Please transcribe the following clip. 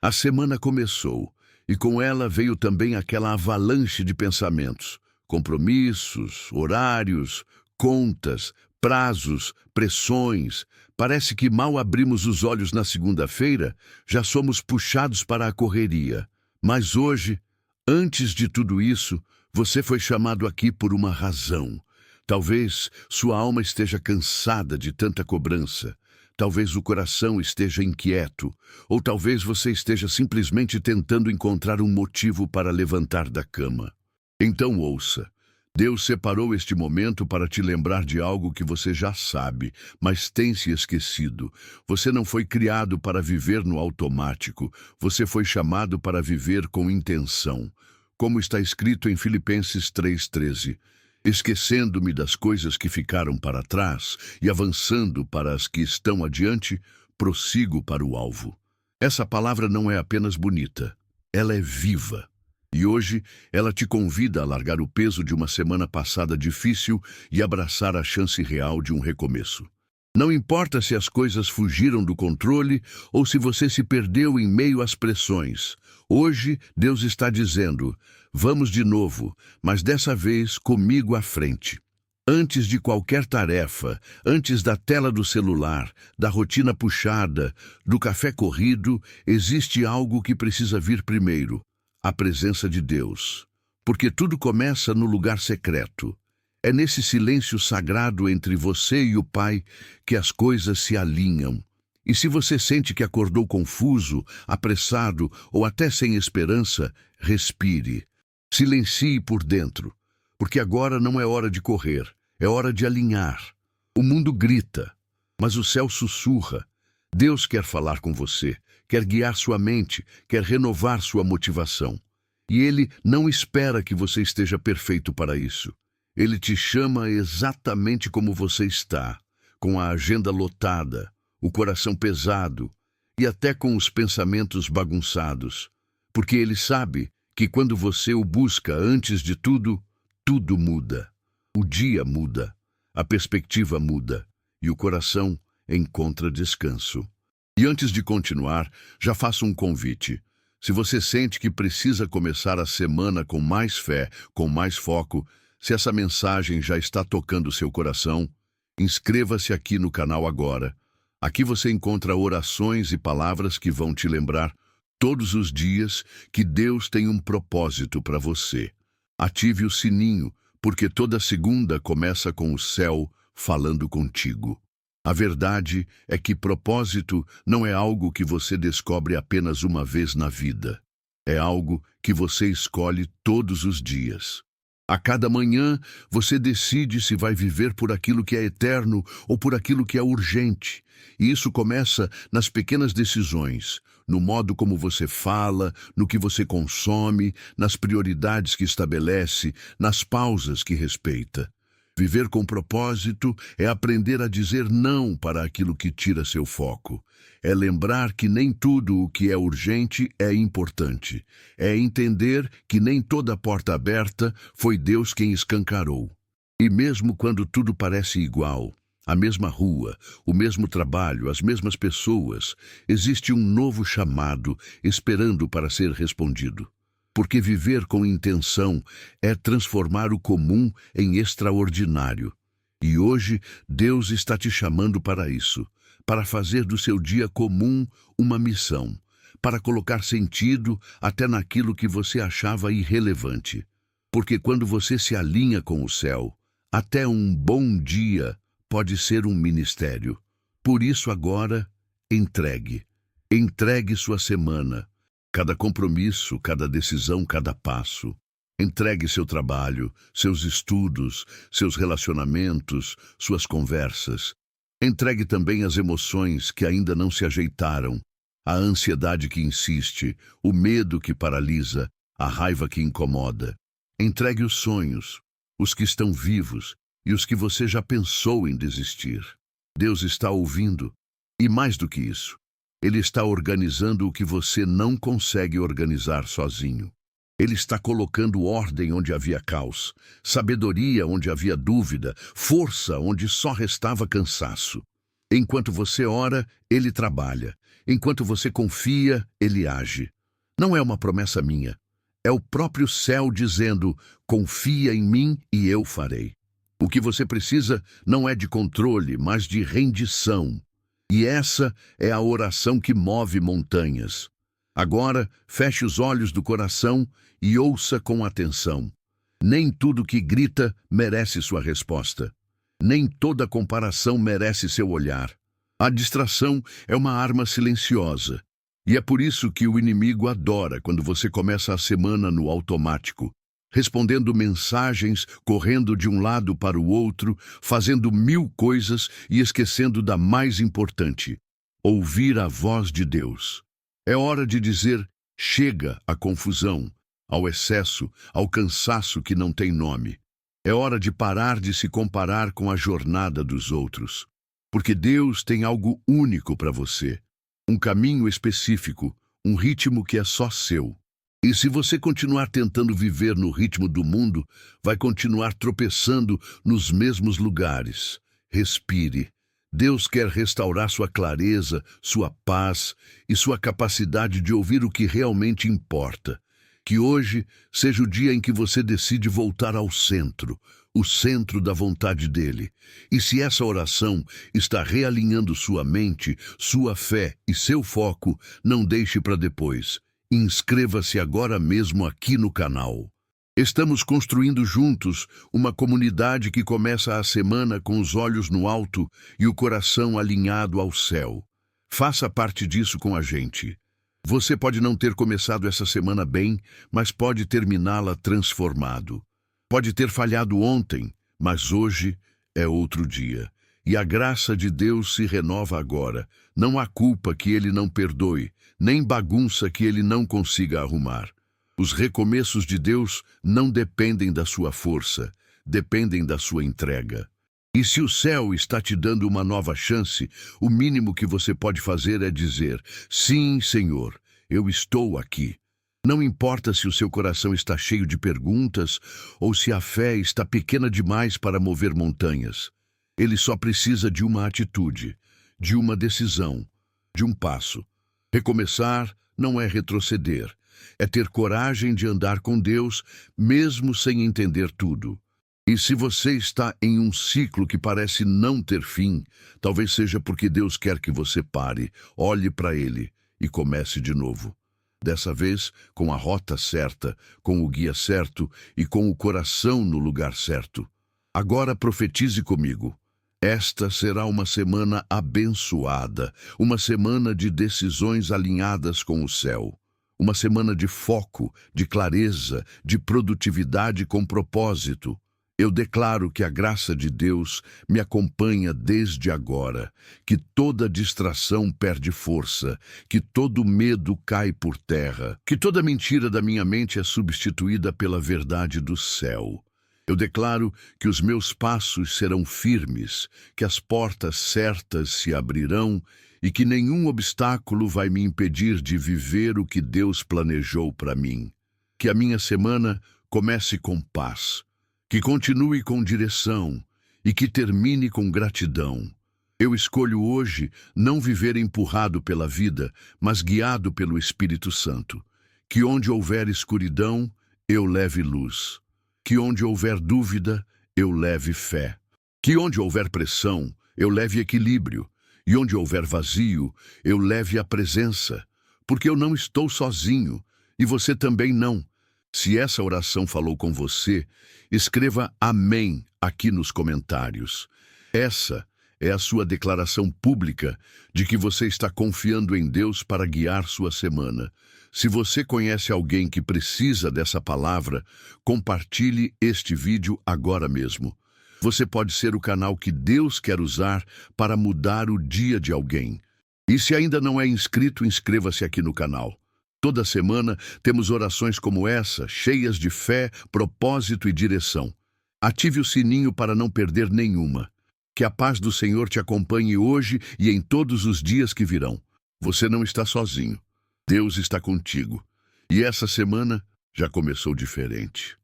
A semana começou, e com ela veio também aquela avalanche de pensamentos, compromissos, horários, contas, prazos, pressões. Parece que mal abrimos os olhos na segunda-feira, já somos puxados para a correria. Mas hoje, antes de tudo isso, você foi chamado aqui por uma razão. Talvez sua alma esteja cansada de tanta cobrança. Talvez o coração esteja inquieto, ou talvez você esteja simplesmente tentando encontrar um motivo para levantar da cama. Então ouça, Deus separou este momento para te lembrar de algo que você já sabe, mas tem se esquecido. Você não foi criado para viver no automático, você foi chamado para viver com intenção. Como está escrito em Filipenses 3:13. Esquecendo-me das coisas que ficaram para trás e avançando para as que estão adiante, prossigo para o alvo. Essa palavra não é apenas bonita, ela é viva. E hoje ela te convida a largar o peso de uma semana passada difícil e abraçar a chance real de um recomeço. Não importa se as coisas fugiram do controle ou se você se perdeu em meio às pressões. Hoje, Deus está dizendo, vamos de novo, mas dessa vez comigo à frente. Antes de qualquer tarefa, antes da tela do celular, da rotina puxada, do café corrido, existe algo que precisa vir primeiro, a presença de Deus. Porque tudo começa no lugar secreto. É nesse silêncio sagrado entre você e o Pai que as coisas se alinham. E se você sente que acordou confuso, apressado ou até sem esperança, respire. Silencie por dentro, porque agora não é hora de correr, é hora de alinhar. O mundo grita, mas o céu sussurra. Deus quer falar com você, quer guiar sua mente, quer renovar sua motivação. E Ele não espera que você esteja perfeito para isso. Ele te chama exatamente como você está, com a agenda lotada, o coração pesado e até com os pensamentos bagunçados, porque Ele sabe que quando você o busca antes de tudo, tudo muda. O dia muda, a perspectiva muda e o coração encontra descanso. E antes de continuar, já faço um convite. Se você sente que precisa começar a semana com mais fé, com mais foco, se essa mensagem já está tocando seu coração, inscreva-se aqui no canal agora. Aqui você encontra orações e palavras que vão te lembrar todos os dias que Deus tem um propósito para você. Ative o sininho, porque toda segunda começa com o céu falando contigo. A verdade é que propósito não é algo que você descobre apenas uma vez na vida. É algo que você escolhe todos os dias. A cada manhã, você decide se vai viver por aquilo que é eterno ou por aquilo que é urgente. E isso começa nas pequenas decisões, no modo como você fala, no que você consome, nas prioridades que estabelece, nas pausas que respeita. Viver com propósito é aprender a dizer não para aquilo que tira seu foco. É lembrar que nem tudo o que é urgente é importante. É entender que nem toda porta aberta foi Deus quem escancarou. E mesmo quando tudo parece igual, a mesma rua, o mesmo trabalho, as mesmas pessoas, existe um novo chamado esperando para ser respondido. Porque viver com intenção é transformar o comum em extraordinário. E hoje Deus está te chamando para isso, para fazer do seu dia comum uma missão, para colocar sentido até naquilo que você achava irrelevante. Porque quando você se alinha com o céu, até um bom dia pode ser um ministério. Por isso agora, entregue. Entregue sua semana. Cada compromisso, cada decisão, cada passo. Entregue seu trabalho, seus estudos, seus relacionamentos, suas conversas. Entregue também as emoções que ainda não se ajeitaram, a ansiedade que insiste, o medo que paralisa, a raiva que incomoda. Entregue os sonhos, os que estão vivos e os que você já pensou em desistir. Deus está ouvindo. E mais do que isso, Ele está organizando o que você não consegue organizar sozinho. Ele está colocando ordem onde havia caos, sabedoria onde havia dúvida, força onde só restava cansaço. Enquanto você ora, Ele trabalha. Enquanto você confia, ele age. Não é uma promessa minha. É o próprio céu dizendo: confia em mim e eu farei. O que você precisa não é de controle, mas de rendição. E essa é a oração que move montanhas. Agora, feche os olhos do coração e ouça com atenção. Nem tudo que grita merece sua resposta. Nem toda comparação merece seu olhar. A distração é uma arma silenciosa. E é por isso que o inimigo adora quando você começa a semana no automático, respondendo mensagens, correndo de um lado para o outro, fazendo 1000 coisas e esquecendo da mais importante: ouvir a voz de Deus. É hora de dizer chega à confusão, ao excesso, ao cansaço que não tem nome. É hora de parar de se comparar com a jornada dos outros. Porque Deus tem algo único para você. Um caminho específico, um ritmo que é só seu. E se você continuar tentando viver no ritmo do mundo, vai continuar tropeçando nos mesmos lugares. Respire. Deus quer restaurar sua clareza, sua paz e sua capacidade de ouvir o que realmente importa. Que hoje seja o dia em que você decide voltar ao centro, o centro da vontade dele. E se essa oração está realinhando sua mente, sua fé e seu foco, não deixe para depois. Inscreva-se agora mesmo aqui no canal. Estamos construindo juntos uma comunidade que começa a semana com os olhos no alto e o coração alinhado ao céu. Faça parte disso com a gente. Você pode não ter começado essa semana bem, mas pode terminá-la transformado. Pode ter falhado ontem, mas hoje é outro dia. E a graça de Deus se renova agora. Não há culpa que Ele não perdoe, nem bagunça que Ele não consiga arrumar. Os recomeços de Deus não dependem da sua força, dependem da sua entrega. E se o céu está te dando uma nova chance, o mínimo que você pode fazer é dizer: sim, Senhor, eu estou aqui. Não importa se o seu coração está cheio de perguntas ou se a fé está pequena demais para mover montanhas. Ele só precisa de uma atitude, de uma decisão, de um passo. Recomeçar não é retroceder, é ter coragem de andar com Deus, mesmo sem entender tudo. E se você está em um ciclo que parece não ter fim, talvez seja porque Deus quer que você pare, olhe para Ele e comece de novo. Dessa vez, com a rota certa, com o guia certo e com o coração no lugar certo. Agora profetize comigo. Esta será uma semana abençoada, uma semana de decisões alinhadas com o céu. Uma semana de foco, de clareza, de produtividade com propósito. Eu declaro que a graça de Deus me acompanha desde agora, que toda distração perde força, que todo medo cai por terra, que toda mentira da minha mente é substituída pela verdade do céu. Eu declaro que os meus passos serão firmes, que as portas certas se abrirão e que nenhum obstáculo vai me impedir de viver o que Deus planejou para mim. Que a minha semana comece com paz, que continue com direção e que termine com gratidão. Eu escolho hoje não viver empurrado pela vida, mas guiado pelo Espírito Santo. Que onde houver escuridão, eu leve luz. Que onde houver dúvida, eu leve fé. Que onde houver pressão, eu leve equilíbrio. E onde houver vazio, eu leve a presença. Porque eu não estou sozinho, e você também não. Se essa oração falou com você, escreva amém aqui nos comentários. Essa é a sua declaração pública de que você está confiando em Deus para guiar sua semana. Se você conhece alguém que precisa dessa palavra, compartilhe este vídeo agora mesmo. Você pode ser o canal que Deus quer usar para mudar o dia de alguém. E se ainda não é inscrito, inscreva-se aqui no canal. Toda semana temos orações como essa, cheias de fé, propósito e direção. Ative o sininho para não perder nenhuma. Que a paz do Senhor te acompanhe hoje e em todos os dias que virão. Você não está sozinho. Deus está contigo. E essa semana já começou diferente.